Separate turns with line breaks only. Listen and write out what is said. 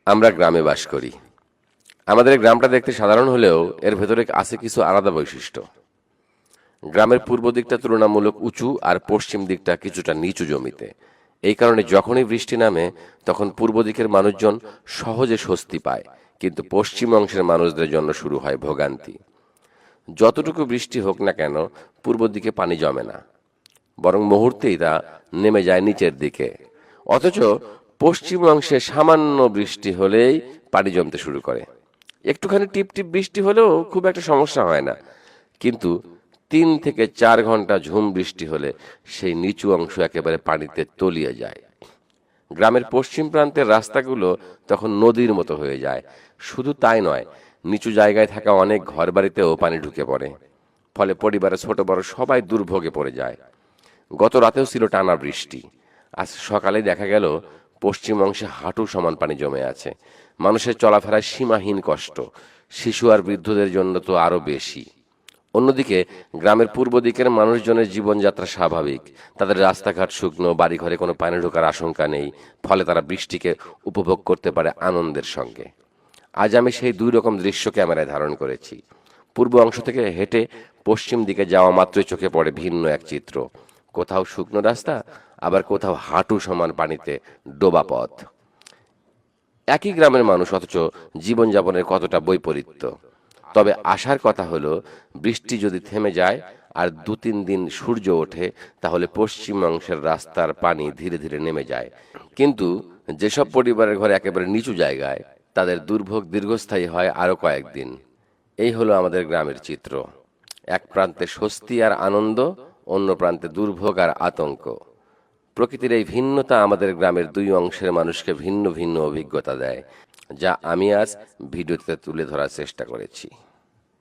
আমরা গ্রামে বাস করি। আমাদের গ্রামটা দেখতে সাধারণ হলেও এর ভেতরে আছে কিছু আলাদা বৈশিষ্ট্য। গ্রামের পূর্ব দিকটা তুলনামূলক উঁচু আর পশ্চিম দিকটা কিছুটা নিচু জমিতে। এই কারণে যখনই বৃষ্টি নামে তখন পূর্ব দিকের মানুষজন সহজে স্বস্তি পায়, কিন্তু পশ্চিম অংশের মানুষদের জন্য শুরু হয় ভোগান্তি। যতটুকু বৃষ্টি হোক না কেন পূর্ব দিকে পানি জমে না, বরং মুহূর্তেই তা নেমে যায় নিচের দিকে। অথচ পশ্চিম অংশে সামান্য বৃষ্টি হলেই পানি জমতে শুরু করে। একটুখানি টিপ টিপ বৃষ্টি হলেও খুব একটা সমস্যা হয় না, কিন্তু 3 থেকে 4 ঘন্টা ঝুম বৃষ্টি হলে সেই নিচু অংশ একেবারে পানিতে তলিয়ে যায়। গ্রামের পশ্চিম প্রান্তের রাস্তাগুলো তখন নদীর মতো হয়ে যায়। শুধু তাই নয়, নিচু জায়গায় থাকা অনেক ঘরবাড়িতেও পানি ঢুকে পড়ে। ফলে পরিবারের ছোট বড় সবাই দুর্ভোগে পড়ে যায়। গত রাতেও ছিল টানা বৃষ্টি। আজ সকালে দেখা গেল পশ্চিম অংশে হাঁটু সমান পানি জমে আছে। মানুষের চলাফেরায় সীমাহীন কষ্ট, শিশু আর বৃদ্ধদের জন্য তো আরো বেশি। অন্যদিকে গ্রামের পূর্ব দিকের মানুষজনের জীবনযাত্রা স্বাভাবিক। তাদের রাস্তাঘাট শুকনো, বাড়িঘরে কোনো পানি ঢোকার আশঙ্কা নেই। ফলে তারা বৃষ্টিকে উপভোগ করতে পারে আনন্দের সঙ্গে। আজ আমি সেই দুই রকম দৃশ্য ক্যামেরায় ধারণ করেছি। পূর্ব অংশ থেকে হেঁটে পশ্চিম দিকে যাওয়া মাত্রই চোখে পড়ে ভিন্ন এক চিত্র। কোথাও শুকনো রাস্তা, আবার কোথাও হাঁটু সমান পানিতে ডোবা পথ। একই গ্রামের মানুষ, অথচ জীবনযাপনের কতটা বৈপরীত্য। তবে আশার কথা হলো, বৃষ্টি যদি থেমে যায় আর 2-3 দিন সূর্য ওঠে, তাহলে পশ্চিম অংশের রাস্তার পানি ধীরে ধীরে নেমে যায়। কিন্তু যেসব পরিবারের ঘর একেবারে নিচু জায়গায়, তাদের দুর্ভোগ দীর্ঘস্থায়ী হয় আরো কয়েকদিন। এই হলো আমাদের গ্রামের চিত্র। এক প্রান্তে স্বস্তি আর আনন্দ, অন্য প্রান্তে দুর্ভোগ আর আতঙ্ক। প্রকৃতির এই ভিন্নতা আমাদের গ্রামের দুই অংশের মানুষকে ভিন্ন ভিন্ন অভিজ্ঞতা দেয়, যা আমি আজ ভিডিওতে তুলে ধরার চেষ্টা করেছি।